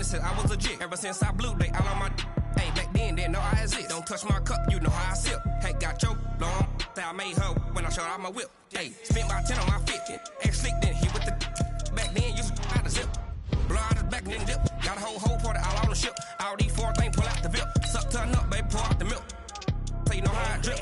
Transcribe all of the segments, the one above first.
since I was a jit. Ever since I blew, they all on my hey, back then, didn't know I exist. Don't touch my cup, you know how I sip. Hey, got your long, that I made her when I showed out my whip. Hey, spent my 10 on my 50. Ex-slick, then hit with the back then, used to out the zip. Blow out his back and then dip. Got a whole party all on the ship. All these four things, pull out the VIP. Suck to a nut, baby, pour out the milk. So you know how I drip.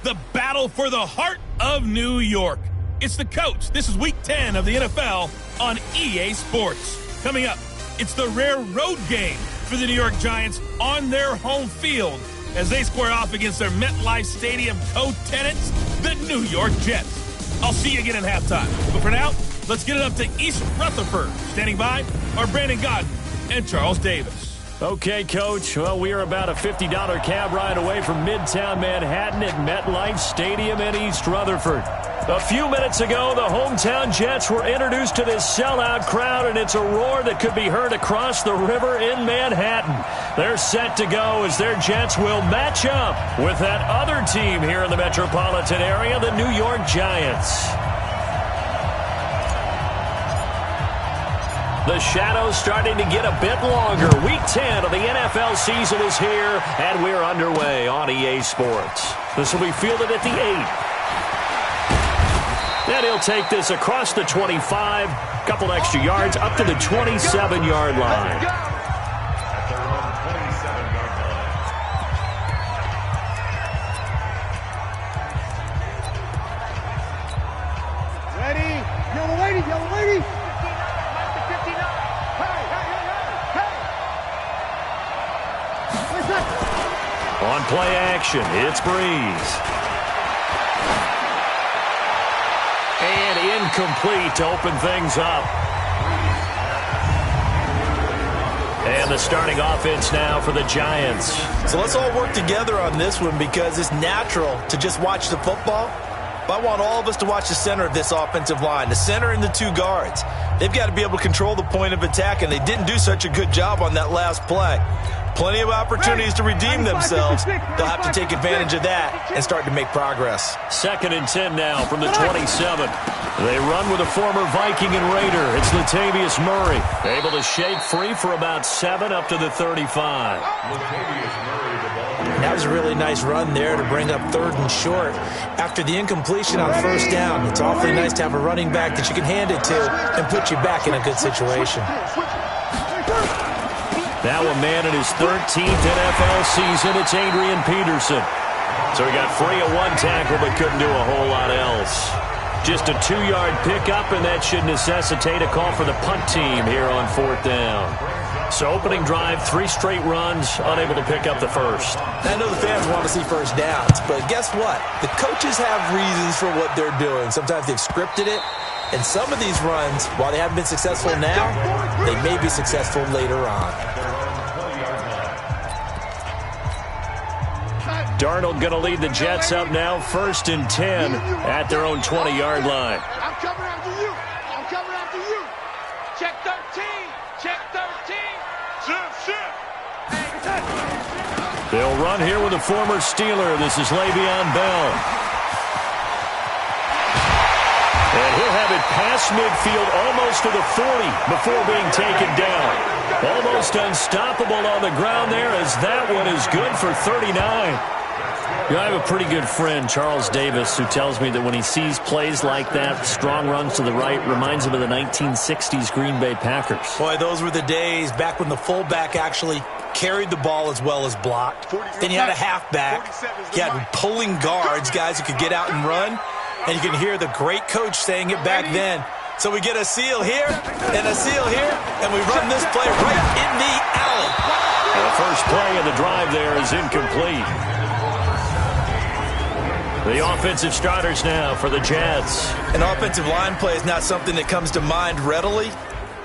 The battle for the heart of New York. It's the coach. This is week 10 of the NFL on EA Sports. Coming up, it's the rare road game for the New York Giants on their home field as they square off against their MetLife Stadium co-tenants, the New York Jets. I'll see you again at halftime. But for now, let's get it up to East Rutherford. Standing by are Brandon Godden and Charles Davis. Okay, Coach. Well, we are about a $50 cab ride away from Midtown Manhattan at MetLife Stadium in East Rutherford. A few minutes ago, the hometown Jets were introduced to this sellout crowd, and it's a roar that could be heard across the river in Manhattan. They're set to go as their Jets will match up with that other team here in the metropolitan area, the New York Giants. The shadow's starting to get a bit longer. Week 10 of the NFL season is here, and we're underway on EA Sports. This will be fielded at the 8. And he'll take this across the 25, couple extra yards, up to the 27-yard line. Ready? Yellow lady, yellow lady. On play action, it's Breeze. And incomplete to open things up. And the starting offense now for the Giants. So let's all work together on this one because it's natural to just watch the football. But I want all of us to watch the center of this offensive line, the center and the two guards. They've got to be able to control the point of attack, and they didn't do such a good job on that last play. Plenty of opportunities to redeem themselves. They'll have to take advantage of that and start to make progress. 2nd and 10 now from the 27. They run with a former Viking and Raider. It's Latavius Murray. Able to shake free for about 7 up to the 35. That was a really nice run there to bring up 3rd and short. After the incompletion on 1st down, it's awfully nice to have a running back that you can hand it to and put you back in a good situation. Now a man in his 13th NFL season, it's Adrian Peterson. So he got free of one tackle but couldn't do a whole lot else. Just a 2-yard pickup, and that should necessitate a call for the punt team here on 4th down. So opening drive, 3 straight runs, unable to pick up the first. I know the fans want to see first downs, but guess what? The coaches have reasons for what they're doing. Sometimes they've scripted it, and some of these runs, while they haven't been successful now, they may be successful later on. Darnold going to lead the Jets up now, 1st and 10 at their own 20-yard line. I'm coming after you. I'm coming after you. Check 13. Check 13. Shift. They'll run here with a former Steeler. This is Le'Veon Bell. And he'll have it past midfield, almost to the 40 before being taken down. Almost unstoppable on the ground there, as that one is good for 39. You know, I have a pretty good friend, Charles Davis, who tells me that when he sees plays like that, strong runs to the right, reminds him of the 1960s Green Bay Packers. Boy, those were the days back when the fullback actually carried the ball as well as blocked. Then you had a halfback. You had pulling guards, guys who could get out and run. And you can hear the great coach saying it back then. So we get a seal here and a seal here, and we run this play right in the alley. And the first play of the drive there is incomplete. The offensive starters now for the Jets. An offensive line play is not something that comes to mind readily,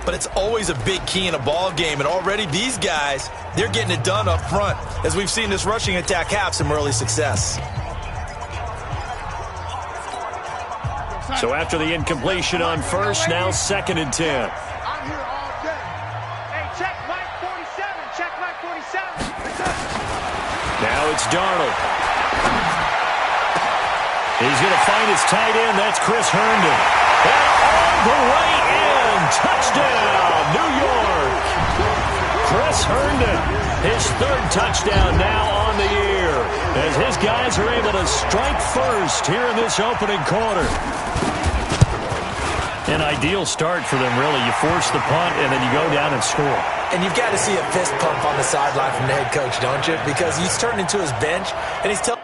but it's always a big key in a ball game. And already these guys, they're getting it done up front, as we've seen this rushing attack have some early success. So after the incompletion on first, now 2nd and 10. I'm here all day. Hey, check Mike 47. Check Mike 47. Now it's Darnold. He's going to find his tight end. That's Chris Herndon. And all the way in. Touchdown, New York. Chris Herndon, his 3rd touchdown now on the year, as his guys are able to strike first here in this opening quarter. An ideal start for them, really. You force the punt, and then you go down and score. And you've got to see a fist pump on the sideline from the head coach, don't you? Because he's turned into his bench, and he's telling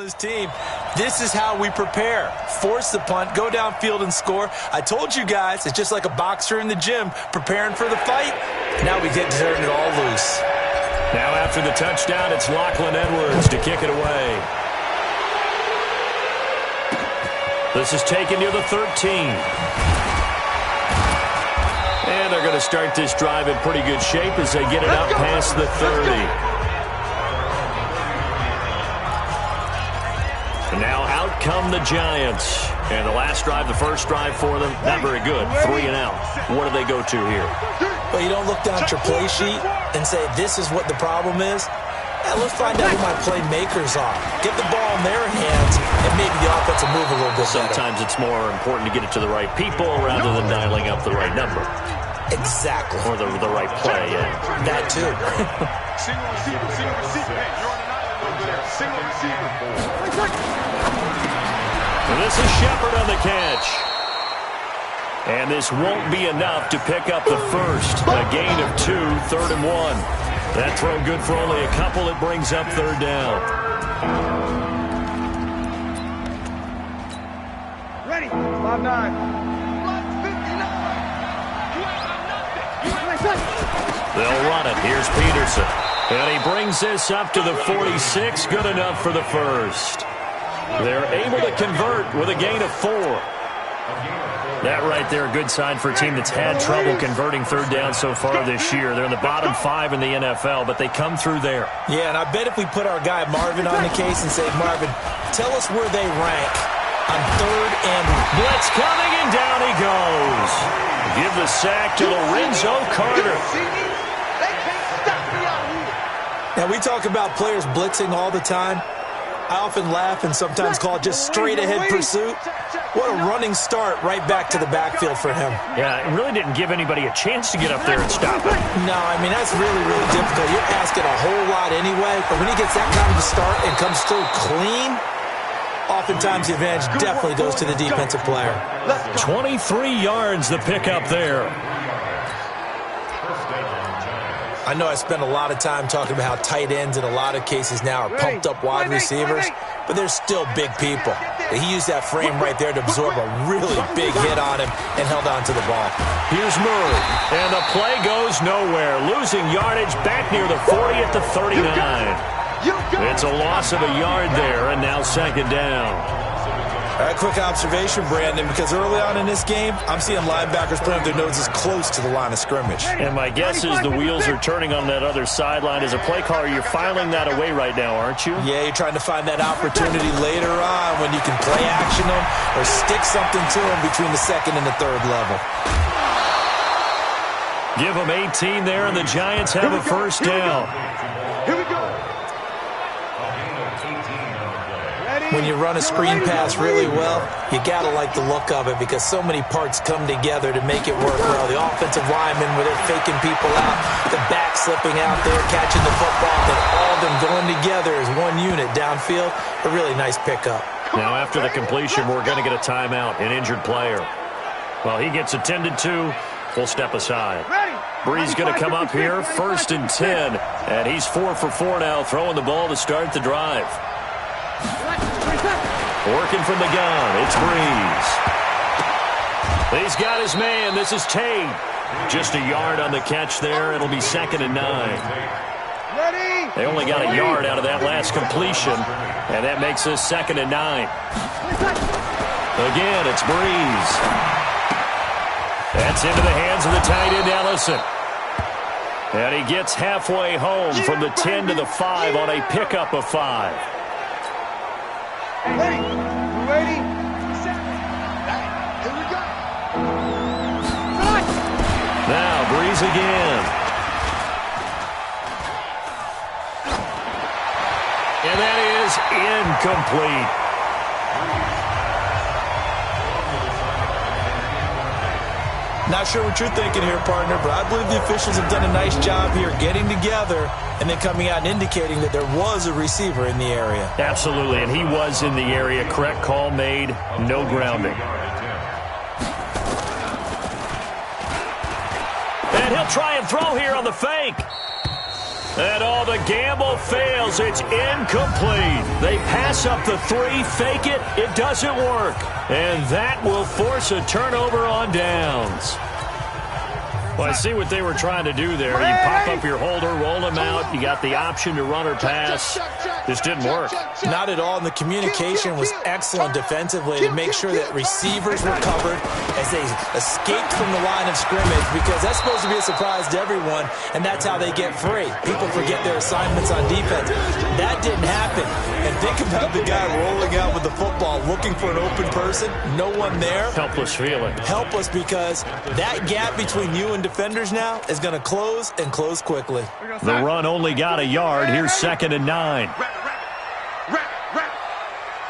his team, this is how we prepare. Force the punt, go downfield and score. I told you guys, it's just like a boxer in the gym preparing for the fight. Now we get to turn it all loose. Now after the touchdown, it's Lachlan Edwards to kick it away. This is taken near the 13. And they're going to start this drive in pretty good shape as they get it up past the 30. And now out come the Giants. And the last drive, the first drive for them, not very good. 3 and out. What do they go to here? Well, you don't look down at your play sheet and say this is what the problem is. Let's find out who my playmakers are. Get the ball in their hands, and maybe the offense will move a little bit better. Sometimes it's more important to get it to the right people rather than dialing up the right number. Exactly. Or the right play, yeah. That too. Single receiver, single receiver. Hey, you're on an island over there. Single receiver. And this is Shepard on the catch. And this won't be enough to pick up the first. A gain of 2, 3rd and 1. That throw good for only a couple. It brings up 3rd down. Ready. 5-9. They'll run it. Here's Peterson. And he brings this up to the 46. Good enough for the first. They're able to convert with a gain of 4. That right there, a good sign for a team that's had trouble converting 3rd down so far this year. They're in the bottom 5 in the NFL, but they come through there. Yeah, and I bet if we put our guy Marvin on the case and say, Marvin, tell us where they rank on 3rd and... Blitz coming, and down he goes. Give the sack to Lorenzo Carter. Now, we talk about players blitzing all the time. I often laugh and sometimes call it just straight-ahead pursuit. What a running start right back to the backfield for him. Yeah, it really didn't give anybody a chance to get up there and stop it. No, I mean, that's really, really difficult. You're asking a whole lot anyway, but when he gets that kind of a start and comes through clean, oftentimes the advantage definitely goes to the defensive player. 23 yards the pickup there. I know I spend a lot of time talking about how tight ends in a lot of cases now are pumped up wide receivers, but they're still big people. He used that frame right there to absorb a really big hit on him and held on to the ball. Here's Murray, and the play goes nowhere. Losing yardage back near the 40 at the 39. It's a loss of a yard there, and now 2nd down. A quick observation, Brandon, because early on in this game, I'm seeing linebackers putting their noses close to the line of scrimmage. And my guess is the wheels are turning on that other sideline. As a play caller, you're filing that away right now, aren't you? Yeah, you're trying to find that opportunity later on when you can play action them or stick something to them between the 2nd and the 3rd level. Give them 18 there, and the Giants have a first down. Here we go. When you run a screen pass really well, you got to like the look of it because so many parts come together to make it work well. The offensive linemen, where they're faking people out, the back slipping out there, catching the football, then all of them going together as one unit downfield. A really nice pickup. Now, after the completion, we're going to get a timeout, an injured player. Well, he gets attended to. We'll step aside. Bree's going to come up here, 1st and 10, and he's 4 for 4 now, throwing the ball to start the drive. Working from the gun, it's Breeze. He's got his man. This is Tate. Just a yard on the catch there. It'll be 2nd and 9. They only got a yard out of that last completion, and that makes this 2nd and 9. Again, it's Breeze. That's into the hands of the tight end, Ellison. And he gets halfway home from the 10 to the 5 on a pickup of 5. Ready? Set. Here we go. Now, Breeze again. And that is incomplete. Not sure what you're thinking here, partner, but I believe the officials have done a nice job here getting together and then coming out and indicating that there was a receiver in the area. Absolutely, and he was in the area. Correct call made, no grounding. And he'll try and throw here on the fake. And all the gamble fails. It's incomplete. They pass up the 3, fake it. It doesn't work. And that will force a turnover on downs. Well, I see what they were trying to do there. You pop up your holder, roll them out. You got the option to run or pass. This didn't work. Not at all, and the communication was excellent defensively to make sure that receivers were covered as they escaped from the line of scrimmage, because that's supposed to be a surprise to everyone, and that's how they get free. People forget their assignments on defense. That didn't happen. And think about the guy rolling out with the football, looking for an open person, no one there. Helpless feeling. Helpless, because that gap between you and defenders now is going to close and close quickly. The run only got a yard. Here's 2nd and 9.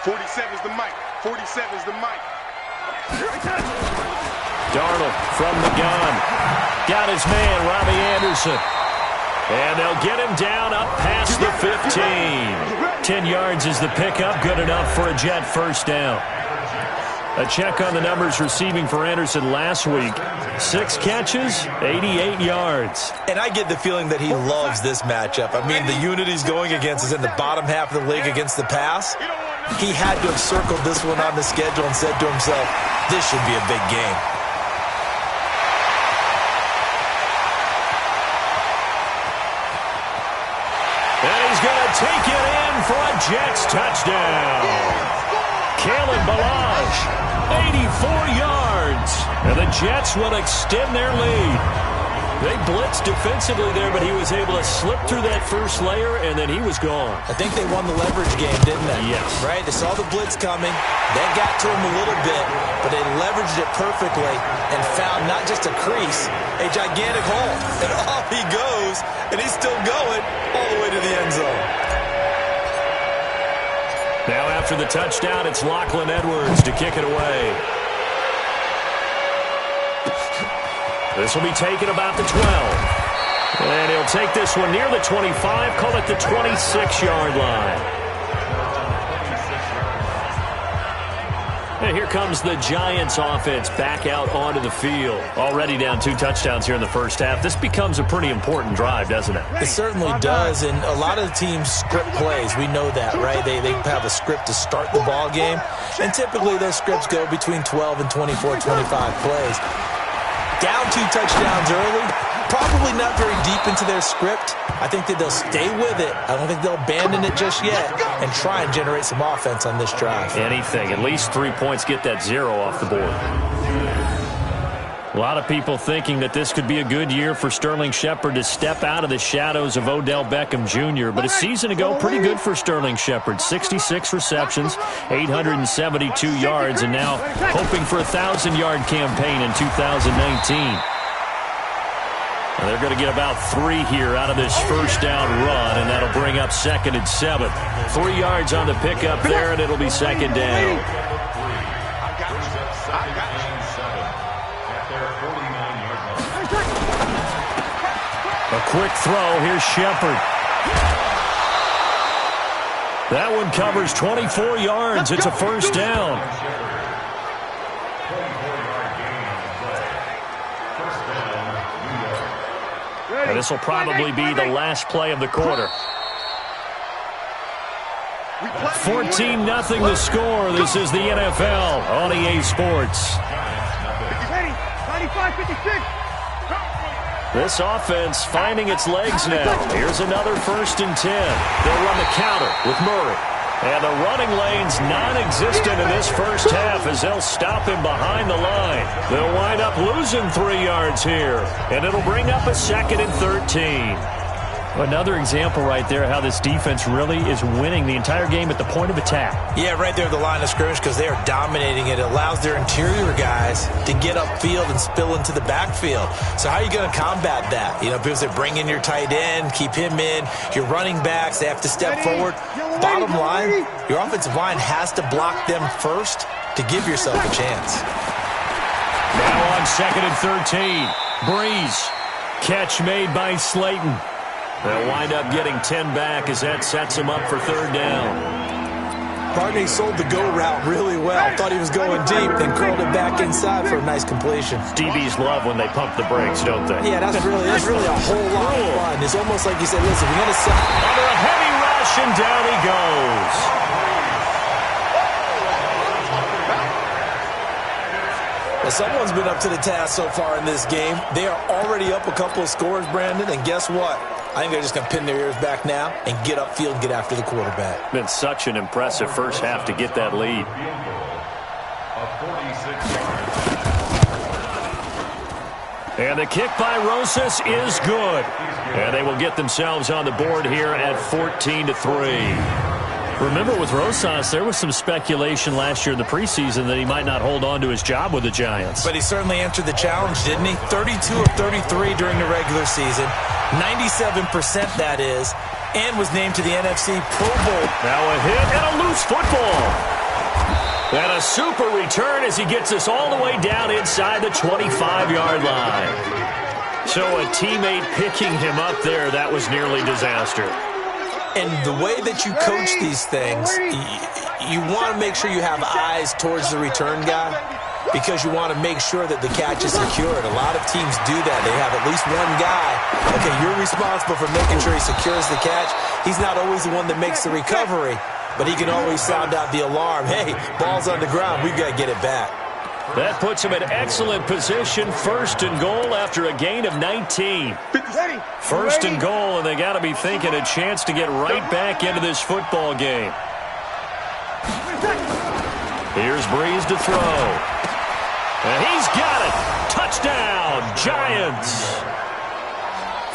47's the mic. 47's the mic. Darnold from the gun. Got his man, Robbie Anderson. And they'll get him down up past the 15. 10 yards is the pickup. Good enough for a Jet first down. A check on the numbers receiving for Anderson last week. 6 catches, 88 yards. And I get the feeling that he loves this matchup. I mean, the unit he's going against is in the bottom half of the league against the pass. He had to have circled this one on the schedule and said to himself, this should be a big game. And he's going to take it in for a Jets touchdown. Kalen Ballage, 84 yards. And the Jets will extend their lead. They blitzed defensively there, but he was able to slip through that first layer, and then he was gone. I think they won the leverage game, didn't they? Yes. Right? They saw the blitz coming. That got to him a little bit, but they leveraged it perfectly and found not just a crease, a gigantic hole. And off he goes, and he's still going all the way to the end zone. Now after the touchdown, it's Lachlan Edwards to kick it away. This will be taken about the 12. And he'll take this one near the 25, call it the 26-yard line. And here comes the Giants offense back out onto the field. Already down 2 touchdowns here in the first half. This becomes a pretty important drive, doesn't it? It certainly does, and a lot of the teams script plays. We know that, right? They have a script to start the ball game, and typically those scripts go between 12 and 24, 25 plays. Down 2 touchdowns early, probably not very deep into their script. I think that they'll stay with it. I don't think they'll abandon it just yet and try and generate some offense on this drive. Anything. At least 3 points, get that 0 off the board. A lot of people thinking that this could be a good year for Sterling Shepard to step out of the shadows of Odell Beckham Jr., but a season ago, pretty good for Sterling Shepard. 66 receptions, 872 yards, and now hoping for a 1,000-yard campaign in 2019. And they're going to get about 3 here out of this first down run, and that'll bring up 2nd and 7. 3 yards on the pickup there, and it'll be 2nd down. A quick throw. Here's Shepard. That one covers 24 yards. It's a first down. And this will probably be the last play of the quarter. 14-0 the score. This is the NFL on EA Sports. 95-56. This offense finding its legs now. Here's another 1st and 10. They'll run the counter with Murray. And the running lane's non-existent in this first half as they'll stop him behind the line. They'll wind up losing 3 yards here. And it'll bring up a 2nd and 13. Another example right there how this defense really is winning the entire game at the point of attack. Yeah, right there at the line of scrimmage because they are dominating it. It allows their interior guys to get upfield and spill into the backfield. So how are you going to combat that? You know, because they bring in your tight end, keep him in. Your running backs, they have to step forward. Bottom line, your offensive line has to block them first to give yourself a chance. Now on 2nd and 13. Breeze. Catch made by Slayton. They'll wind up getting 10 back as that sets him up for 3rd down. Barney sold the go route really well. Thought he was going deep, then curled it back inside for a nice completion. DBs love when they pump the brakes, don't they? Yeah, that's really a whole lot of fun. It's almost like you said, listen, we're going to set under a heavy rush, and down he goes. Well, someone's been up to the task so far in this game. They are already up a couple of scores, Brandon, and guess what? I think they're just going to pin their ears back now and get upfield and get after the quarterback. Been such an impressive first half to get that lead. And the kick by Rosas is good. And they will get themselves on the board here at 14-3. Remember with Rosas, there was some speculation last year in the preseason that he might not hold on to his job with the Giants. But he certainly answered the challenge, didn't he? 32 of 33 during the regular season, 97% that is, and was named to the NFC Pro Bowl. Now a hit and a loose football. And a super return as he gets us all the way down inside the 25-yard line. So a teammate picking him up there, that was nearly disaster. And the way that you coach these things, you want to make sure you have eyes towards the return guy because you want to make sure that the catch is secured. A lot of teams do that. They have at least one guy. Okay, you're responsible for making sure he secures the catch. He's not always the one that makes the recovery, but he can always sound out the alarm. Hey, ball's on the ground. We've got to get it back. That puts him in excellent position, 1st and goal after a gain of 19. 1st and goal, and they got to be thinking a chance to get right back into this football game. Here's Breeze to throw. And he's got it. Touchdown, Giants.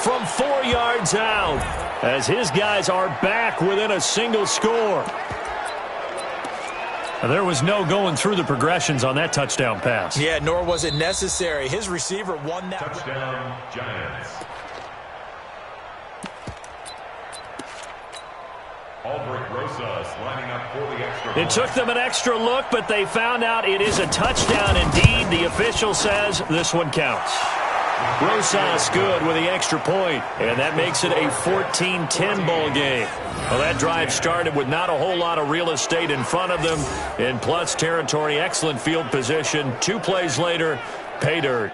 From 4 yards out, as his guys are back within a single score. There was no going through the progressions on that touchdown pass. Yeah, nor was it necessary. His receiver won that. Touchdown, Giants. Albrecht Rosas lining up for the extra point. It took them an extra look, but they found out it is a touchdown indeed. The official says this one counts. Rosas good with the extra point, and that makes it a 14-10 ball game. Well, that drive started with not a whole lot of real estate in front of them. In plus territory, excellent field position. 2 plays later, pay dirt.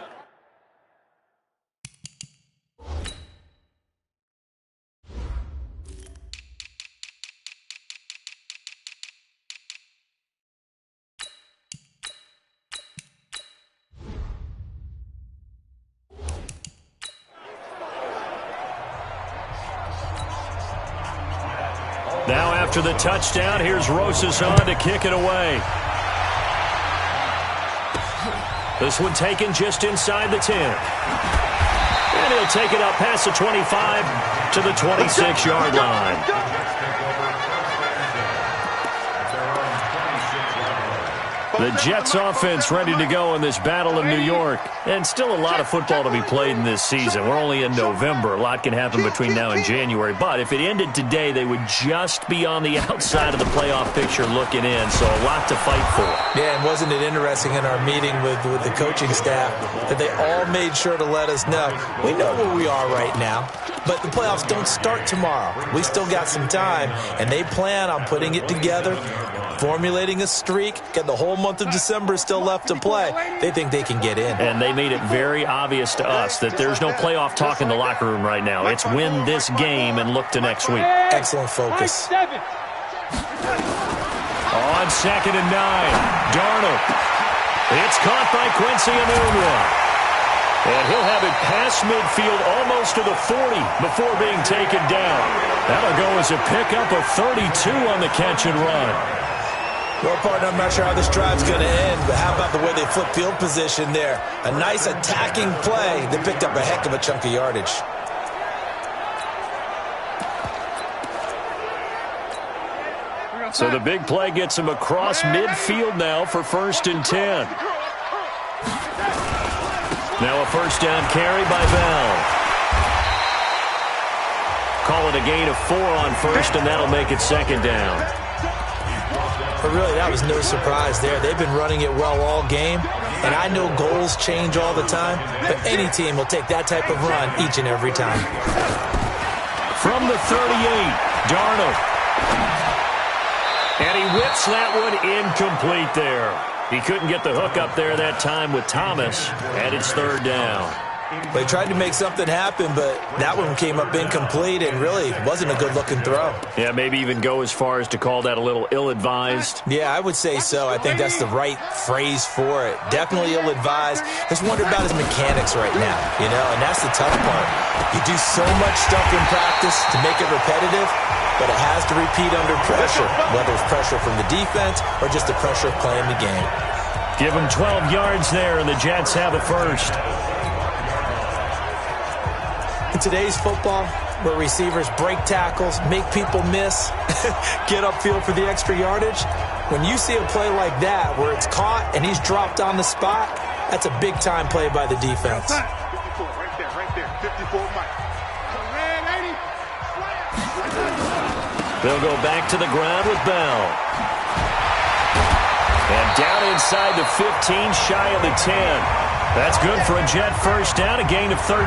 Now after the touchdown, here's Rosas on to kick it away. This one taken just inside the 10. And he'll take it up past the 25 to the 26-yard line. The Jets offense ready to go in this battle in New York. And still a lot of football to be played in this season. We're only in November. A lot can happen between now and January. But if it ended today, they would just be on the outside of the playoff picture looking in. So a lot to fight for. Yeah, and wasn't it interesting in our meeting with the coaching staff that they all made sure to let us know, we know where we are right now, but the playoffs don't start tomorrow. We still got some time, and they plan on putting it together, formulating a streak, getting the whole month of December still left to play. They think they can get in. And they made it very obvious to us that there's no playoff talk in the locker room right now. It's win this game and look to next week. Excellent focus. On 2nd and 9, Darnold. It's caught by Quincy Enunwa. And he'll have it past midfield almost to the 40 before being taken down. That'll go as a pickup of 32 on the catch and run. Well, partner, I'm not sure how this drive's going to end, but how about the way they flip field position there? A nice attacking play. They picked up a heck of a chunk of yardage. So the big play gets him across midfield now for 1st and 10. Now a 1st down carry by Bell. Call it a gain of 4 on 1st, and that'll make it 2nd down. But really, that was no surprise there. They've been running it well all game, and I know goals change all the time, but any team will take that type of run each and every time. From the 38, Darnold. And he whips that one incomplete there. He couldn't get the hook up there that time with Thomas, and it's 3rd down. They tried to make something happen, but that one came up incomplete and really wasn't a good-looking throw. Yeah, maybe even go as far as to call that a little ill-advised. Yeah, I would say so. I think that's the right phrase for it. Definitely ill-advised. Just wonder about his mechanics right now, you know, and that's the tough part. You do so much stuff in practice to make it repetitive, but it has to repeat under pressure, whether it's pressure from the defense or just the pressure of playing the game. Give him 12 yards there, and the Jets have a 1st. In today's football, where receivers break tackles, make people miss, get upfield for the extra yardage. When you see a play like that where it's caught and he's dropped on the spot, that's a big-time play by the defense. 54, right there, 54 Mike. They'll go back to the ground with Bell. And down inside the 15, shy of the 10. That's good for a Jet first down, a gain of 13.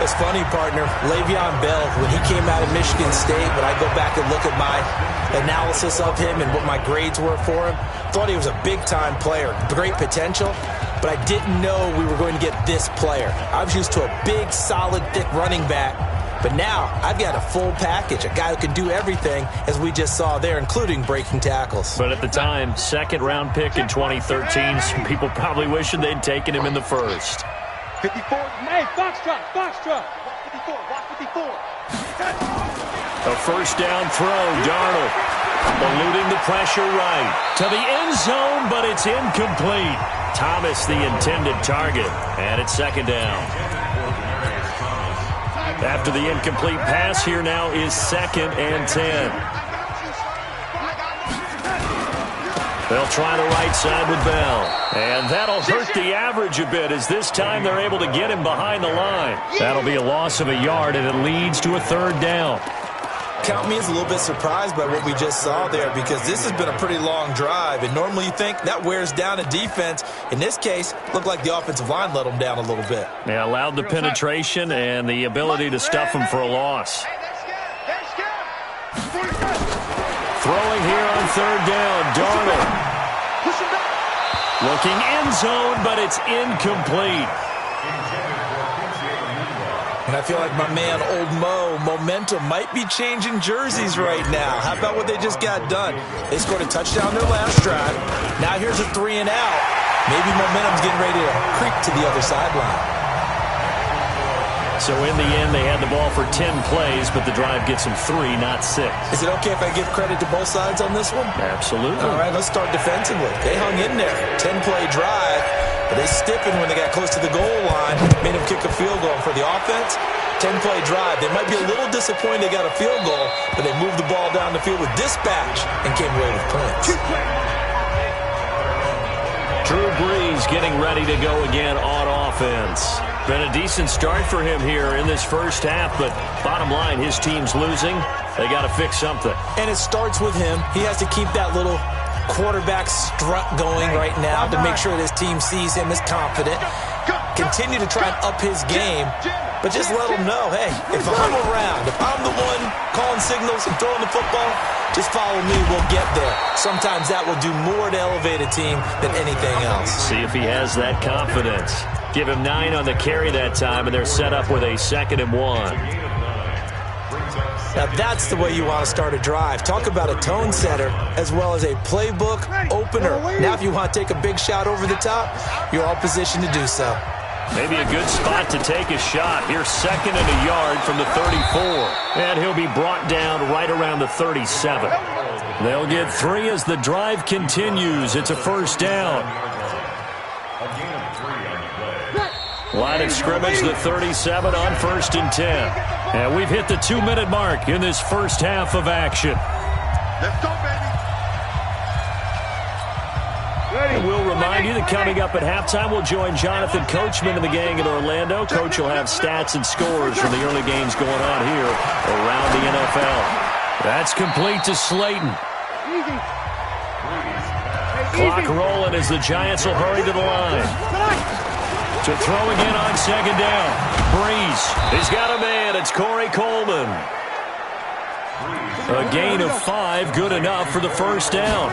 It's funny, partner. Le'Veon Bell, when he came out of Michigan State, when I go back and look at my analysis of him and what my grades were for him, thought he was a big-time player, great potential, but I didn't know we were going to get this player. I was used to a big, solid, thick running back, but now I've got a full package, a guy who can do everything, as we just saw there, including breaking tackles. But at the time, second-round pick in 2013, some people probably wishing they'd taken him in the first. 54. Hey, Foxtrot. 54. Block 54. A first down throw, Darnold eluding the pressure right to the end zone, but it's incomplete. Thomas the intended target, and it's second down. After the incomplete pass, here now is 2nd and 10. They'll try the right side with Bell. And that'll hurt the average a bit, as this time they're able to get him behind the line. That'll be a loss of a yard, and it leads to a 3rd down. Count me as a little bit surprised by what we just saw there, because this has been a pretty long drive, and normally you think that wears down a defense. In this case, looked like the offensive line let them down a little bit. They allowed the penetration and the ability to stuff them for a loss. Throwing here on 3rd down, Darnold. Looking end zone, but it's incomplete. And I feel like my man, Old Mo, momentum might be changing jerseys right now. How about what they just got done? They scored a touchdown their last drive. Now here's a 3 and out. Maybe momentum's getting ready to creep to the other sideline. So in the end, they had the ball for 10 plays, but the drive gets them 3, not 6. Is it okay if I give credit to both sides on this one? Absolutely. All right, let's start defensively. They hung in there. 10-play drive, but they stiffened when they got close to the goal line, made them kick a field goal. For the offense, 10-play drive. They might be a little disappointed they got a field goal, but they moved the ball down the field with dispatch and came away with points. Drew Brees getting ready to go again on offense. Been a decent start for him here in this first half, but bottom line, his team's losing. They got to fix something. And it starts with him. He has to keep that little quarterback strut going right now to make sure that his team sees him as confident. Continue to try and up his game, but just let him know, hey, if I'm around, if I'm the one calling signals and throwing the football, just follow me, we'll get there. Sometimes that will do more to elevate a team than anything else. See if he has that confidence. Give him 9 on the carry that time, and they're set up with a 2nd and 1. Now that's the way you want to start a drive. Talk about a tone setter as well as a playbook opener. Now if you want to take a big shot over the top, you're all positioned to do so. Maybe a good spot to take a shot. Here's 2nd and a yard from the 34. And he'll be brought down right around the 37. They'll get 3 as the drive continues. It's a first down. Line of scrimmage, the 37 on 1st and 10. And we've hit the 2-minute mark in this first half of action. Let's go, baby. And we'll remind you that coming up at halftime, we'll join Jonathan Coachman and the gang in Orlando. Coach will have stats and scores from the early games going on here around the NFL. That's complete to Slayton. Clock rolling as the Giants will hurry to the line. To throw again on 2nd down. Brees. He's got a man. It's Corey Coleman. A gain of 5, good enough for the first down.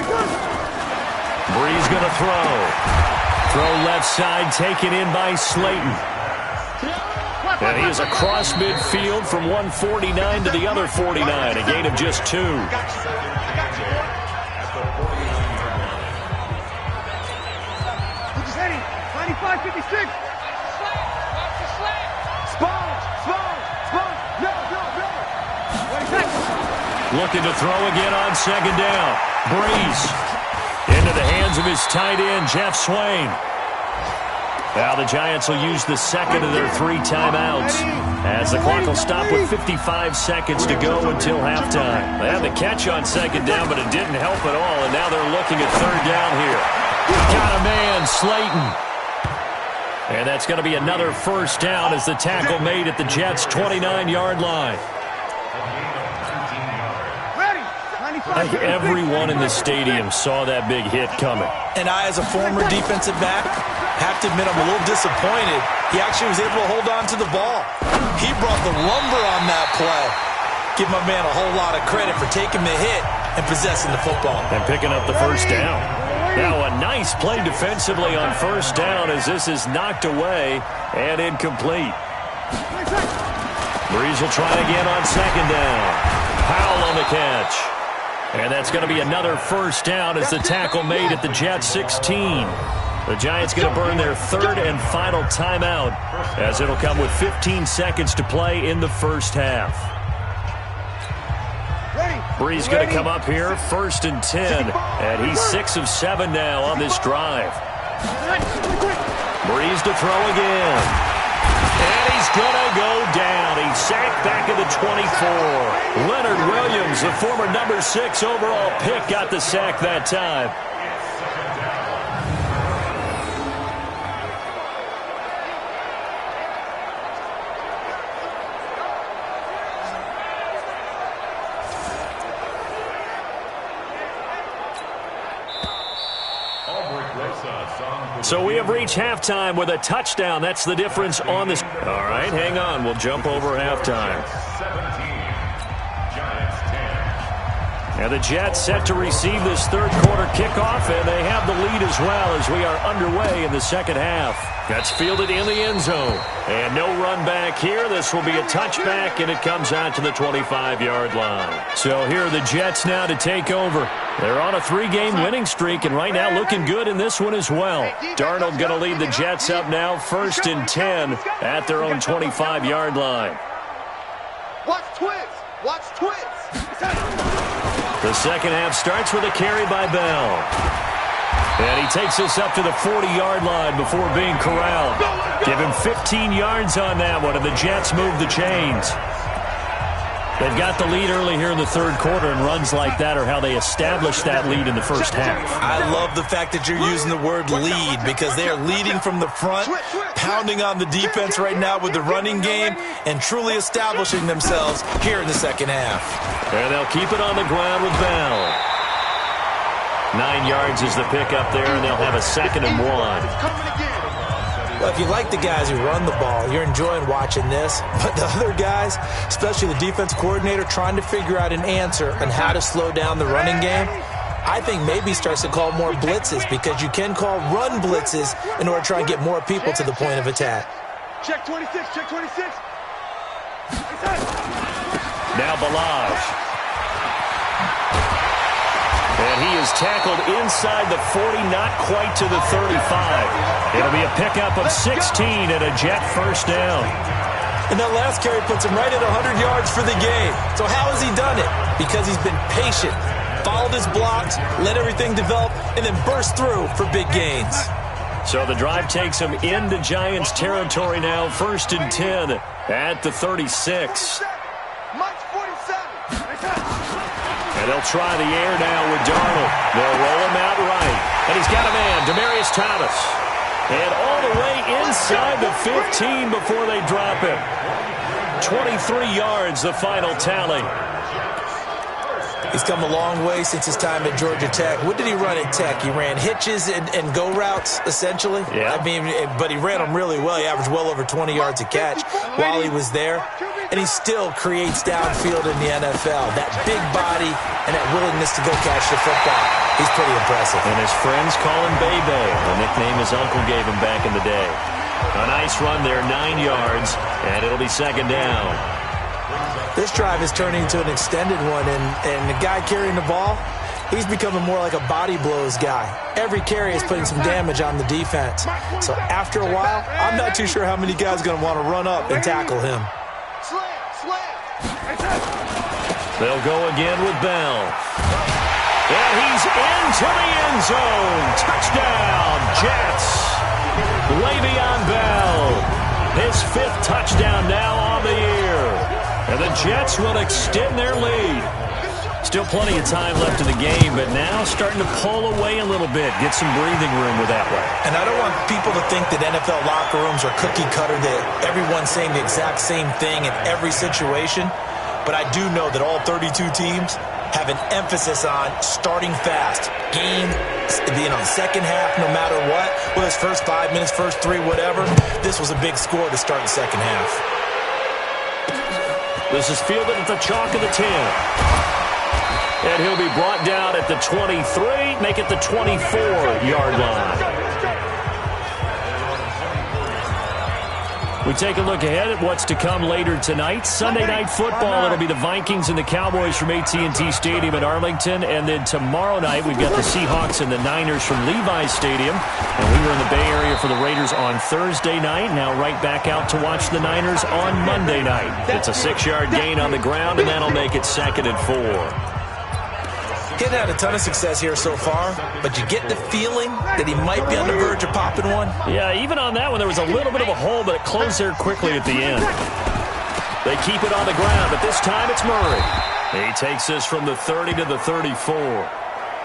Brees going to throw. Throw left side, taken in by Slayton. And he is across midfield from 149 to the other 49. A gain of just 2. Looking to throw again on 2nd down. Brees into the hands of his tight end, Jeff Swain. Now the Giants will use the second of their 3 timeouts as the clock will stop with 55 seconds to go until halftime. They had the catch on second down, but it didn't help at all, and now they're looking at third down here. Got a man, Slayton. And that's going to be another first down as the tackle made at the Jets' 29-yard line. I think everyone in the stadium saw that big hit coming. And I, as a former defensive back, have to admit I'm a little disappointed. He actually was able to hold on to the ball. He brought the lumber on that play. Give my man a whole lot of credit for taking the hit and possessing the football. And picking up the first down. Now a nice play defensively on first down as this is knocked away and incomplete. Breeze will try again on second down. Powell on the catch. And that's going to be another first down as the tackle made at the Jets' 16. The Giants going to burn their third and final timeout as it'll come with 15 seconds to play in the first half. Breeze going to come up here, 1st and 10, and he's 6 of 7 now on this drive. Breeze to throw again. And he's going to go down. He's sacked back at the 24. Leonard Williams, the former number 6 overall pick, got the sack that time. So we have reached halftime with a touchdown. That's the difference on this. All right, hang on. We'll jump over halftime. And the Jets set to receive this third quarter kickoff, and they have the lead as well as we are underway in the second half. That's fielded in the end zone. And no run back here. This will be a touchback, and it comes out to the 25-yard line. So here are the Jets now to take over. They're on a 3-game winning streak, and right now looking good in this one as well. Darnold going to lead the Jets up now, 1st and 10 at their own 25-yard line. Watch twins. Watch twins. The second half starts with a carry by Bell. And he takes us up to the 40-yard line before being corralled. Give him 15 yards on that one, and the Jets move the chains. They've got the lead early here in the third quarter, and runs like that are how they establish that lead in the first half. I love the fact that you're using the word lead because they are leading from the front, pounding on the defense right now with the running game, and truly establishing themselves here in the second half. And they'll keep it on the ground with Bell. 9 yards is the pickup there, and they'll have a 2nd and 1. Well, if you like the guys who run the ball, you're enjoying watching this. But the other guys, especially the defense coordinator, trying to figure out an answer on how to slow down the running game, I think maybe starts to call more blitzes because you can call run blitzes in order to try and get more people to the point of attack. Check 26, check 26. Now Balaj. And he is tackled inside the 40, not quite to the 35. It'll be a pickup of 16 and a Jet first down. And that last carry puts him right at 100 yards for the game. So how has he done it? Because he's been patient, followed his blocks, let everything develop, and then burst through for big gains. So the drive takes him into Giants territory now, 1st and 10 at the 36. March 47. And they'll try the air now with Darnold. They'll roll him out right. And he's got a man, Demaryius Thomas. And all the way inside the 15 before they drop him. 23 yards, the final tally. He's come a long way since his time at Georgia Tech. What did he run at Tech? He ran hitches and go routes, essentially. Yeah. I mean, but he ran them really well. He averaged well over 20 yards a catch while he was there. And he still creates downfield in the NFL. That big body and that willingness to go catch the football. He's pretty impressive. And his friends call him Bebe, the nickname his uncle gave him back in the day. A nice run there, 9 yards, and it'll be 2nd down. This drive is turning into an extended one, and the guy carrying the ball, he's becoming more like a body blows guy. Every carry is putting some damage on the defense. So after a while, I'm not too sure how many guys are going to want to run up and tackle him. They'll go again with Bell. And he's into the end zone. Touchdown, Jets. Le'Veon Bell, his 5th touchdown now on the year. And the Jets will extend their lead. Still plenty of time left in the game, but now starting to pull away a little bit, get some breathing room with that one. And I don't want people to think that NFL locker rooms are cookie cutter, that everyone's saying the exact same thing in every situation. But I do know that all 32 teams have an emphasis on starting fast. Game, second half, no matter what. Whether it's first 5 minutes, first 3, whatever. This was a big score to start the second half. This is fielded at the chalk of the 10. And he'll be brought down at the 23, make it the 24-yard line. We take a look ahead at what's to come later tonight. Sunday Night Football, it'll be the Vikings and the Cowboys from AT&T Stadium in Arlington. And then tomorrow night, we've got the Seahawks and the Niners from Levi's Stadium. And we were in the Bay Area for the Raiders on Thursday night. Now right back out to watch the Niners on Monday night. It's a 6-yard gain on the ground, and that'll make it 2nd and 4. He's had a ton of success here so far, but you get the feeling that he might be on the verge of popping one. Yeah, even on that one, there was a little bit of a hole, but it closed there quickly at the end. They keep it on the ground, but this time it's Murray. He takes this from the 30 to the 34.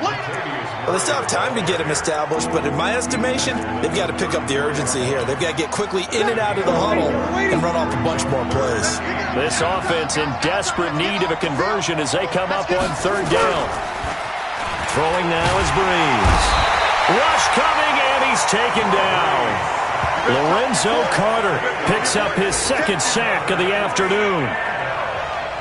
Well, they still have time to get him established, but in my estimation, they've got to pick up the urgency here. They've got to get quickly in and out of the huddle and run off a bunch more plays. This offense in desperate need of a conversion as they come up on 3rd down. Throwing now is Breeze. Rush coming, and he's taken down. Lorenzo Carter picks up his 2nd sack of the afternoon.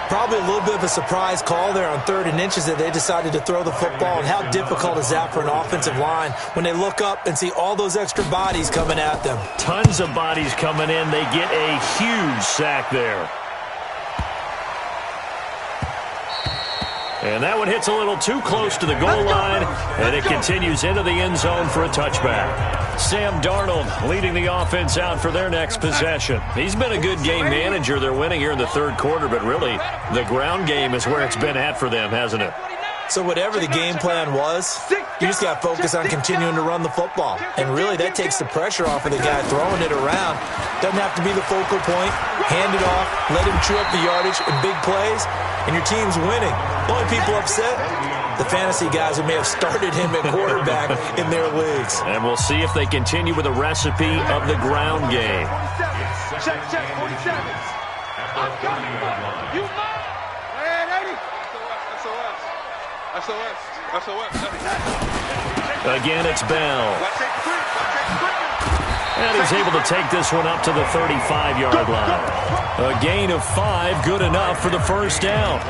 Probably a little bit of a surprise call there on 3rd and inches that they decided to throw the football. And how difficult is that for an offensive line when they look up and see all those extra bodies coming at them? Tons of bodies coming in. They get a huge sack there. And that one hits a little too close to the goal line, and it continues into the end zone for a touchback. Sam Darnold leading the offense out for their next possession. He's been a good game manager. They're winning here in the 3rd quarter, but really the ground game is where it's been at for them, hasn't it? So whatever the game plan was, you just got to focus on continuing to run the football. And really, that takes the pressure off of the guy throwing it around. Doesn't have to be the focal point. Hand it off, let him chew up the yardage in big plays, and your team's winning. The only people upset, the fantasy guys who may have started him at quarterback in their leagues. And we'll see if they continue with a recipe of the ground game. Check, 47. I'm coming. You mine. Man, 80. SOS. Again, it's Bell. And he's able to take this one up to the 35-yard line. A gain of 5, good enough for the 1st down.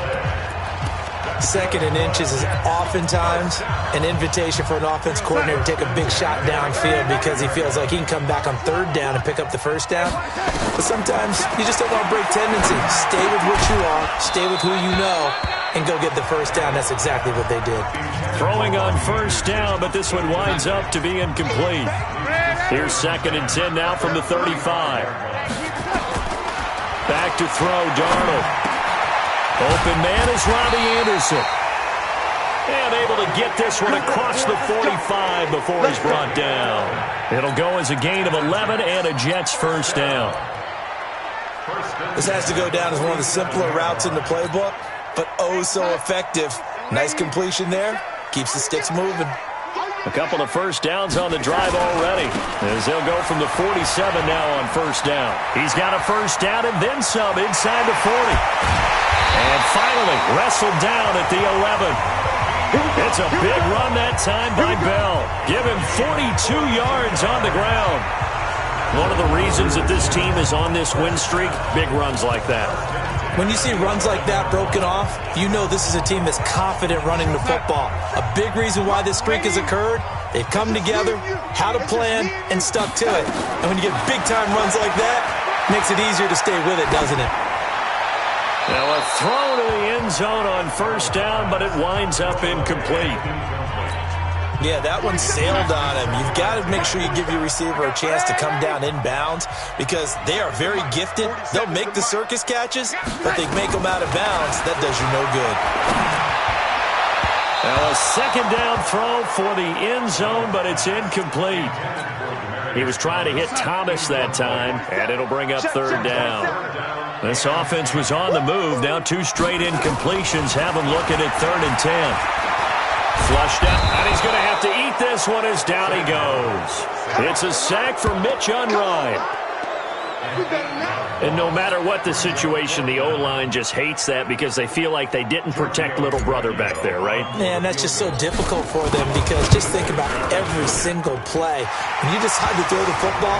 2nd and inches is oftentimes an invitation for an offense coordinator to take a big shot downfield because he feels like he can come back on 3rd down and pick up the 1st down. But sometimes you just don't want to break tendency. Stay with what you are, stay with who you know, and go get the 1st down. That's exactly what they did. Throwing on 1st down, but this one winds up to be incomplete. Here's 2nd and 10 now from the 35. Back to throw, Darnold. Open man is Robbie Anderson. And able to get this one across the 45 before he's brought down. It'll go as a gain of 11 and a Jets 1st down. This has to go down as one of the simpler routes in the playbook, but oh so effective. Nice completion there. Keeps the sticks moving. A couple of 1st downs on the drive already, as they'll go from the 47 now on 1st down. He's got a 1st down and then some inside the 40. And finally wrestled down at the 11. It's a big run that time by Bell. Give him 42 yards on the ground. One of the reasons that this team is on this win streak, big runs like that. When you see runs like that broken off, you know this is a team that's confident running the football. A big reason why this streak has occurred, they've come together, had a plan, and stuck to it. And when you get big-time runs like that, it makes it easier to stay with it, doesn't it? Now a throw to the end zone on 1st down, but it winds up incomplete. Yeah, that one sailed on him. You've got to make sure you give your receiver a chance to come down inbounds because they are very gifted. They'll make the circus catches, but they make them out of bounds. That does you no good. Now a 2nd down throw for the end zone, but it's incomplete. He was trying to hit Thomas that time, and it'll bring up third down. This offense was on the move. Now 2 straight incompletions have him looking at 3rd and 10. Flushed out, and he's going to have to eat this one as down he goes. It's a sack for Mitch Unrein. And no matter what the situation, the O-line just hates that because they feel like they didn't protect little brother back there, right? Man, that's just so difficult for them because just think about every single play. When you decide to throw the football,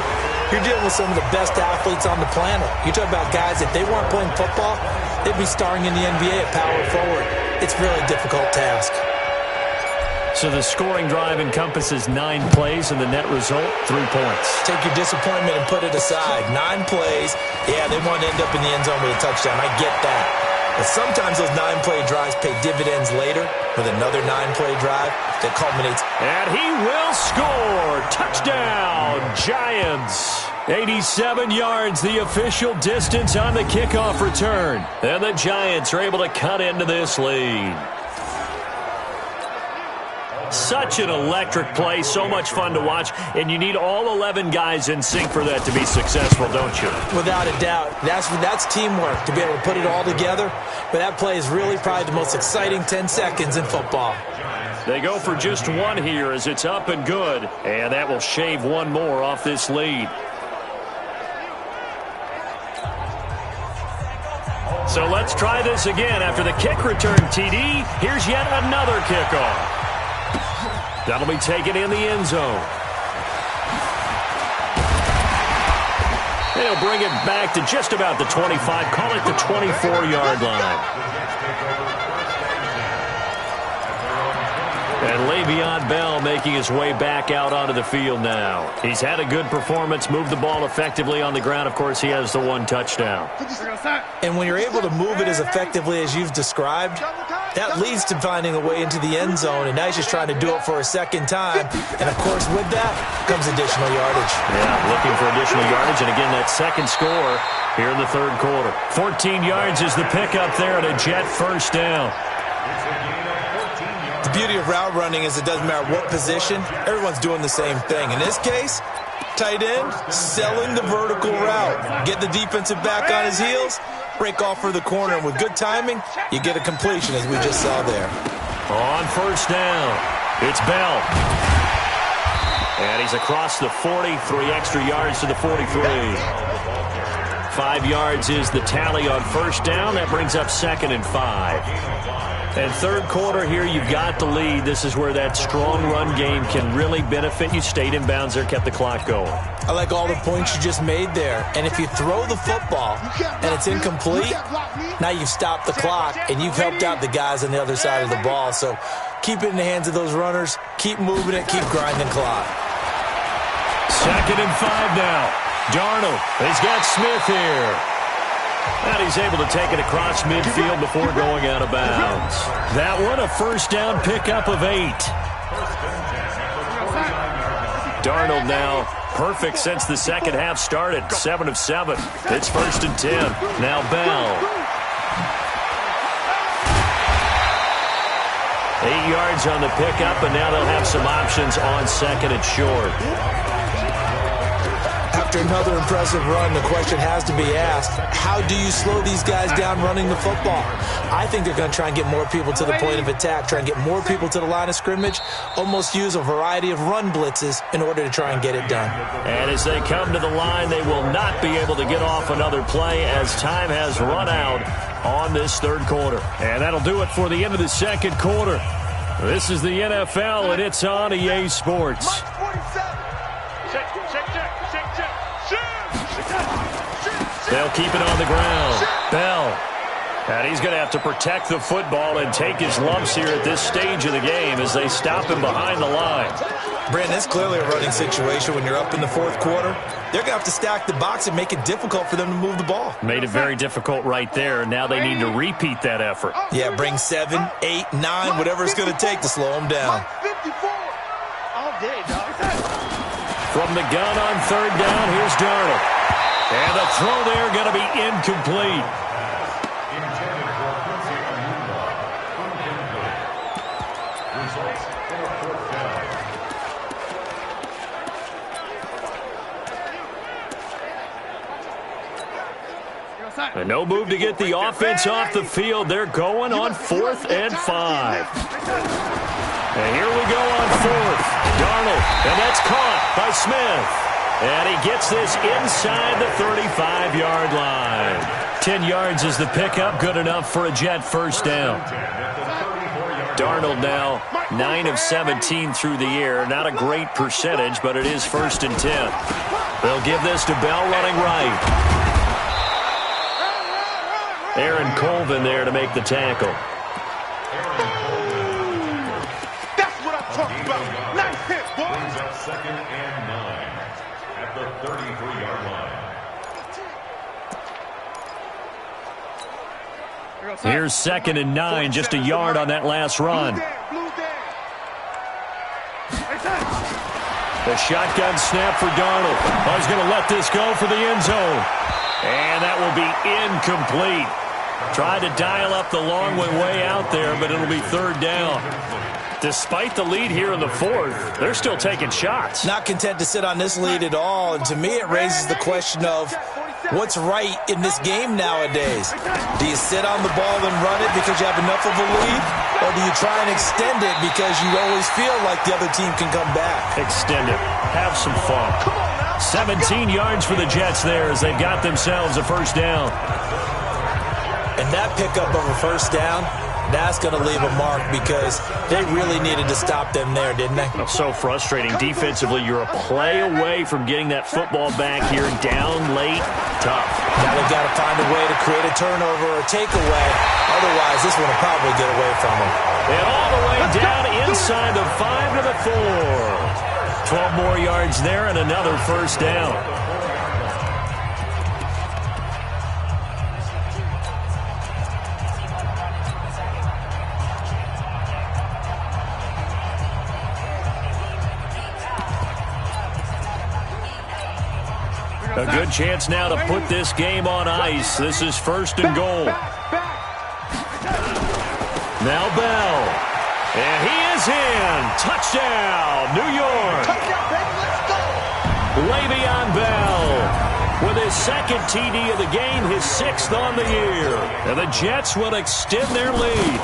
you're dealing with some of the best athletes on the planet. You talk about guys, if they weren't playing football, they'd be starring in the NBA at power forward. It's really a difficult task. So the scoring drive encompasses 9 plays, and the net result, 3 points. Take your disappointment and put it aside. 9 plays, yeah, they want to end up in the end zone with a touchdown. I get that. But sometimes those 9-play drives pay dividends later with another 9-play drive that culminates. And he will score. Touchdown, Giants. 87 yards, the official distance on the kickoff return. And the Giants are able to cut into this lead. Such an electric play, so much fun to watch, and you need all 11 guys in sync for that to be successful, don't you? Without a doubt. That's teamwork, to be able to put it all together. But that play is really probably the most exciting 10 seconds in football. They go for just 1 here as it's up and good, and that will shave 1 more off this lead. So let's try this again. After the kick return, TD, here's yet another kickoff. That'll be taken in the end zone. They'll bring it back to just about the 25, call it the 24-yard line. And Le'Veon Bell making his way back out onto the field now. He's had a good performance, moved the ball effectively on the ground. Of course, he has the 1 touchdown. And when you're able to move it as effectively as you've described, that leads to finding a way into the end zone, and now he's just trying to do it for a second time. And, of course, with that comes additional yardage. Yeah, looking for additional yardage, and again, that second score here in the third quarter. 14 yards is the pickup there and a Jet first down. The beauty of route running is it doesn't matter what position, everyone's doing the same thing. In this case, tight end, selling the vertical route. Get the defensive back on his heels, break off for the corner, and with good timing, you get a completion as we just saw there. On first down, it's Bell. And he's across the 40, 3 extra yards to the 43. 5 yards is the tally on first down. That brings up 2nd and 5. And third quarter here, you've got the lead. This is where that strong run game can really benefit you. Stayed in bounds there, kept the clock going. I like all the points you just made there. And if you throw the football and it's incomplete, now you've stopped the clock and you've helped out the guys on the other side of the ball. So keep it in the hands of those runners. Keep moving it. Keep grinding clock. 2nd and 5 now. Darnold, he's got Smith here. And he's able to take it across midfield before going out of bounds. That one, a first down pickup of 8. Darnold now perfect since the second half started. 7 of 7. It's 1st and 10. Now Bell. 8 yards on the pickup, and now they'll have some options on 2nd and short. After another impressive run, the question has to be asked, how do you slow these guys down running the football? I think they're going to try and get more people to the point of attack, try and get more people to the line of scrimmage, almost use a variety of run blitzes in order to try and get it done. And as they come to the line, they will not be able to get off another play as time has run out on this third quarter. And that'll do it for the end of the second quarter. This is the NFL, and it's on EA Sports. They'll keep it on the ground. Bell. And he's going to have to protect the football and take his lumps here at this stage of the game as they stop him behind the line. Brandon, it's clearly a running situation when you're up in the fourth quarter. They're going to have to stack the box and make it difficult for them to move the ball. Made it very difficult right there. Now they need to repeat that effort. Yeah, bring 7, 8, 9, whatever it's going to take to slow them down. From the gun on third down, here's Darnold. And the throw there going to be incomplete. And no move to get the offense off the field. They're going on 4th and 5. And here we go on 4th. Darnold, and that's caught by Smith. And he gets this inside the 35-yard line. 10 yards is the pickup, good enough for a Jet first down. Darnold now 9 of 17 through the air. Not a great percentage, but it is 1st and 10. They'll give this to Bell running right. Aaron Colvin there to make the tackle. That's what I'm talking about. Nice hit, boy. Brings up 2nd and 9 at the 33-yard line. Here's 2nd and 9, just a yard on that last run. The shotgun snap for Darnold. Oh, he's going to let this go for the end zone. And that will be incomplete. Tried to dial up the long way out there, but it'll be 3rd down. Despite the lead here in the 4th, they're still taking shots. Not content to sit on this lead at all, and to me it raises the question of what's right in this game nowadays. Do you sit on the ball and run it because you have enough of a lead, or do you try and extend it because you always feel like the other team can come back? Extend it. Have some fun. 17 yards for the Jets there as they've got themselves a first down. And that pickup of a first down, that's going to leave a mark because they really needed to stop them there, didn't they? So frustrating. Defensively, you're a play away from getting that football back here down late. Tough. Now they've got to find a way to create a turnover or a takeaway. Otherwise, this one will probably get away from them. And all the way down inside the 5 to the 4. 12 more yards there and another first down. A good chance now to put this game on ice. This is 1st and goal. Now Bell. And he is in. Touchdown, New York. Le'Veon Bell with his 2nd TD of the game, his 6th on the year. And the Jets will extend their lead.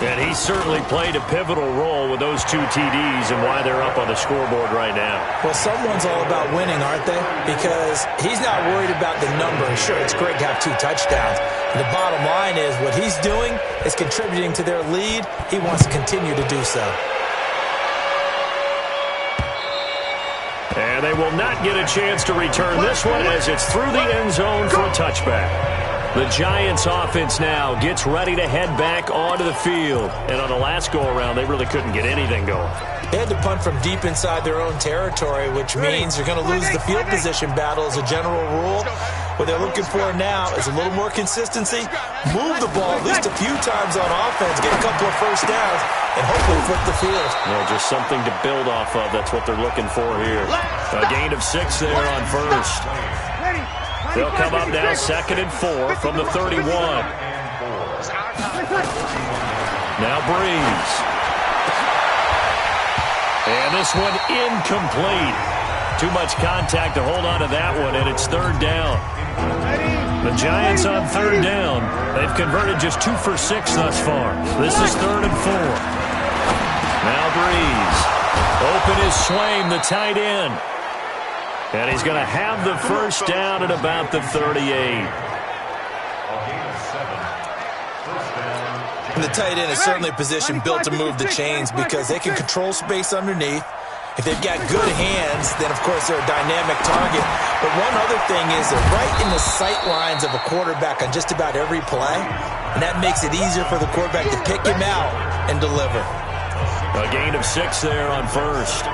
And he certainly played a pivotal role with those 2 TDs and why they're up on the scoreboard right now. Well, someone's all about winning, aren't they? Because he's not worried about the number. Sure, it's great to have 2 touchdowns. And the bottom line is what he's doing is contributing to their lead. He wants to continue to do so. And they will not get a chance to return this one as it's through the end zone for a touchback. The Giants offense now gets ready to head back onto the field. And on the last go-around, they really couldn't get anything going. They had to punt from deep inside their own territory, which means they're going to lose the field position battle as a general rule. What they're looking for now is a little more consistency, move the ball at least a few times on offense, get a couple of first downs, and hopefully flip the field. Well, just something to build off of. That's what they're looking for here. A gain of 6 there on 1st. They'll come up now 2nd and 4 from the 31. Now Breeze. And this one incomplete. Too much contact to hold on to that one, and it's 3rd down. The Giants on 3rd down. They've converted just 2 for 6 thus far. This is 3rd and 4. Now Breeze. Open is Swaim, the tight end. And he's going to have the first down at about the 38. And the tight end is certainly a position built to move the chains because they can control space underneath. If they've got good hands, then, of course, they're a dynamic target. But one other thing is they're right in the sight lines of a quarterback on just about every play, and that makes it easier for the quarterback to pick him out and deliver. A gain of 6 there on 1st.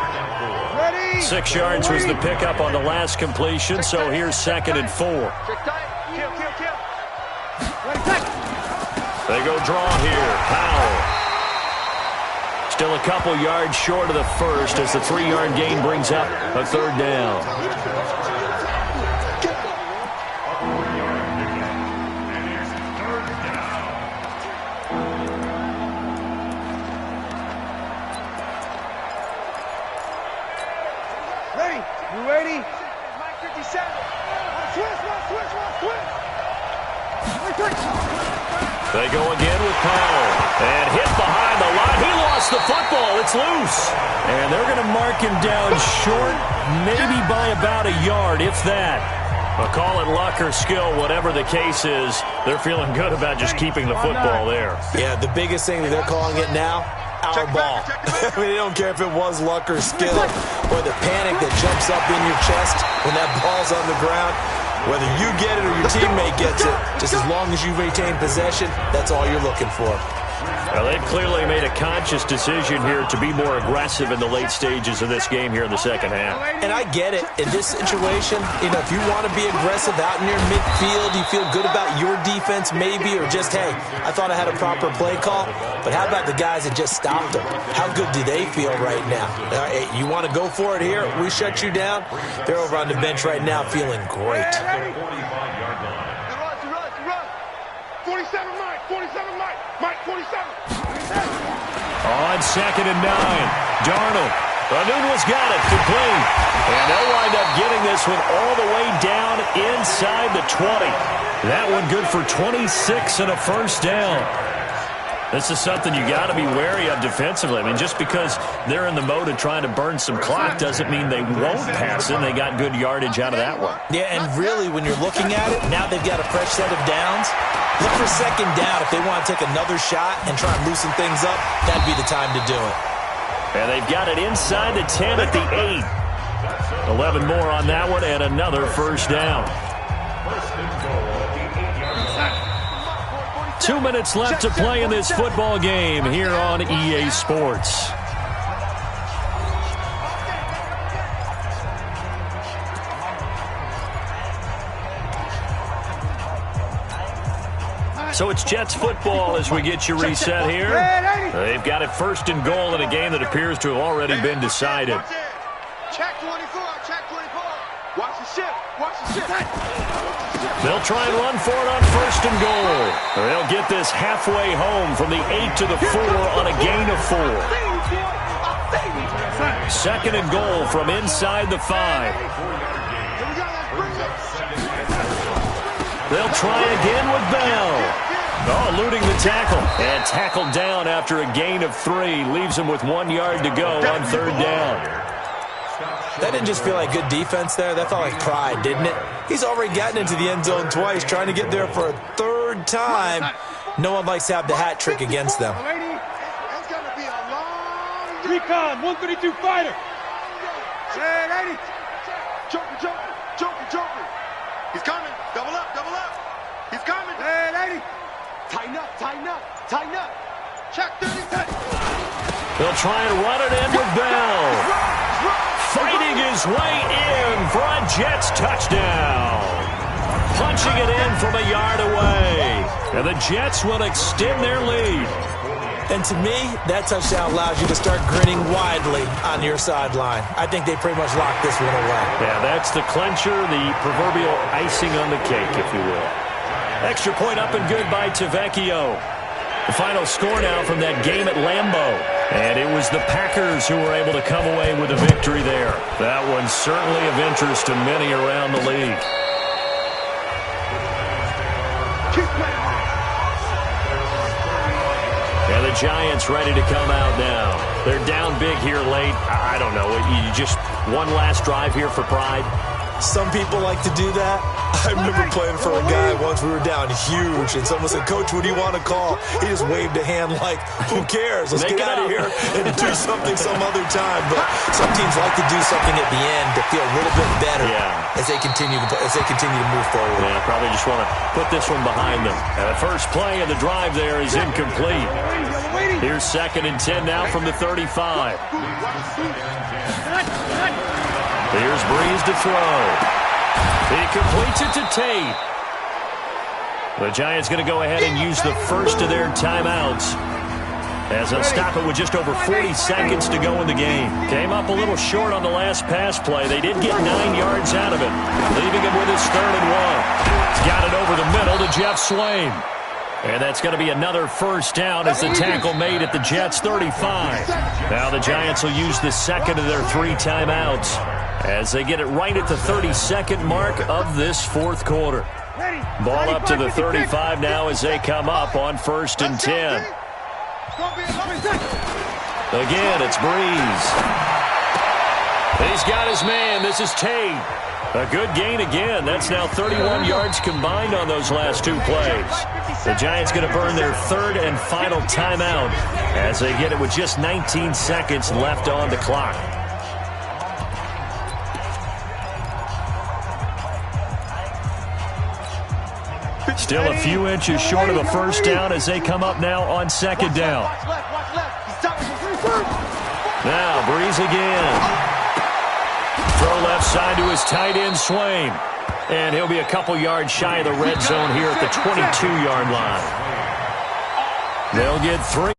6 yards was the pickup on the last completion, so here's 2nd and 4. They go draw here. Powell. Still a couple yards short of the first as the 3-yard gain brings up a 3rd down. They go again with Powell. And hit behind the line. He lost the football. It's loose. And they're going to mark him down short, maybe by about a yard, if that. Well, call it luck or skill, whatever the case is. They're feeling good about just keeping the football there. Yeah, the biggest thing that they're calling it now, our ball. I mean, they don't care if it was luck or skill or the panic that jumps up in your chest when that ball's on the ground. Whether you get it or your teammate gets it, just as long as you retain possession, that's all you're looking for. Well, they've clearly made a conscious decision here to be more aggressive in the late stages of this game here in the second half. And I get it. In this situation, if you want to be aggressive out near midfield, you feel good about your defense maybe, or just, hey, I thought I had a proper play call. But how about the guys that just stopped them? How good do they feel right now? Hey, you want to go for it here? We shut you down? They're over on the bench right now feeling great. 47 Mike, 47 Mike 47. On 2nd and 9, Darnold. Anunwa's got it, complete. And they'll wind up getting this one all the way down inside the 20. That one good for 26 and a first down. This is something you got to be wary of defensively. I mean, just because they're in the mode of trying to burn some clock doesn't mean they won't pass it. They got good yardage out of that one. Yeah, and really, when you're looking at it, now they've got a fresh set of downs. Look for second down. If they want to take another shot and try and loosen things up, that'd be the time to do it. And they've got it inside the 10 at the 8. 11 more on that one and another first down. 2 minutes left to play in this football game here on EA Sports. So it's Jets football as we get you reset here. They've got it 1st and goal in a game that appears to have already been decided. Check 24, check 24. Watch the ship, watch the ship. They'll try and run for it on 1st and goal. They'll get this halfway home from the 8 to the 4 on a gain of 4. 2nd and goal from inside the 5. They'll try again with Bell. Oh, eluding the tackle. And tackled down after a gain of 3. Leaves him with 1 yard to go on 3rd down. That didn't just feel like good defense there. That felt like pride, didn't it? He's already gotten into the end zone twice, trying to get there for a 3rd time. No one likes to have the hat trick against them. Recon, 132 fighter. Joker. He's coming. Double up. He's coming. Hey, lady. Tighten up. Check 30. They'll try and run it in with Bell. Fighting his way in for a Jets touchdown. Punching it in from a yard away. And the Jets will extend their lead. And to me, that touchdown allows you to start grinning widely on your sideline. I think they pretty much locked this one away. Yeah, that's the clincher, the proverbial icing on the cake, if you will. Extra point up and good by Tavecchio. The final score now from that game at Lambeau. And it was the Packers who were able to come away with a victory there. That one's certainly of interest to many around the league. And the Giants ready to come out now. They're down big here late. I don't know. You just one last drive here for pride. Some people like to do that. I remember playing for a guy once. We were down huge, and someone said, "Coach, what do you want to call?" He just waved a hand like, "Who cares? Let's get out of here and do something some other time." But some teams like to do something at the end to feel a little bit better as they continue to move forward. Yeah, probably just want to put this one behind them. And the first play of the drive there is incomplete. Here's 2nd and 10 now from the 35. Here's Breeze to throw. He completes it to Tate. The Giants going to go ahead and use the first of their timeouts as they'll stop it with just over 40 seconds to go in the game. Came up a little short on the last pass play. They did get 9 yards out of it, leaving him with his 3rd and 1. He's got it over the middle to Jeff Swain. And that's going to be another first down as the tackle made at the Jets' 35. Now the Giants will use the second of their 3 timeouts as they get it right at the 32nd mark of this 4th quarter. Ball up to the 35 now as they come up on 1st and 10. Again, it's Breeze. He's got his man. This is Tate. A good gain again. That's now 31 yards combined on those last 2 plays. The Giants going to burn their 3rd and final timeout as they get it with just 19 seconds left on the clock. Still a few inches short of a first down as they come up now on 2nd down. Now Breeze again. Throw left side to his tight end, Swain. And he'll be a couple yards shy of the red zone here at the 22-yard line. They'll get 3.